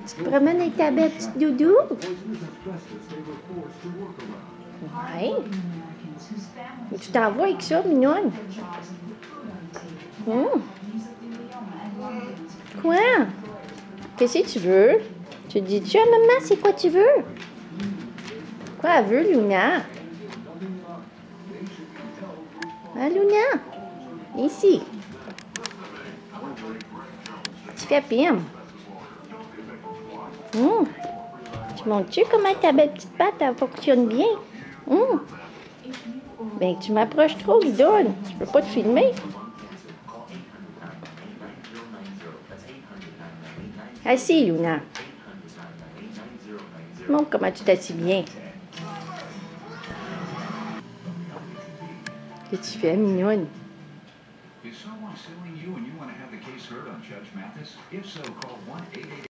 Tu te promènes avec ta belle petite doudou? Ouais. Et tu t'en vas avec ça, mignonne? Quoi? Qu'est-ce que tu veux? Tu dis-tu à maman, c'est quoi tu veux? Quoi elle veut, Luna? Hein, Luna? Ici. Tu fais pime. Tu montres-tu comment ta belle petite patte elle fonctionne bien? Ben, tu m'approches trop, Guidoune. Je peux pas te filmer. Assis, Luna. Montre comment tu t'assis bien. Qu'est-ce que tu fais, mignonne? Is someone suing you and you want to have the case heard on Judge Mathis? If so, call 1-888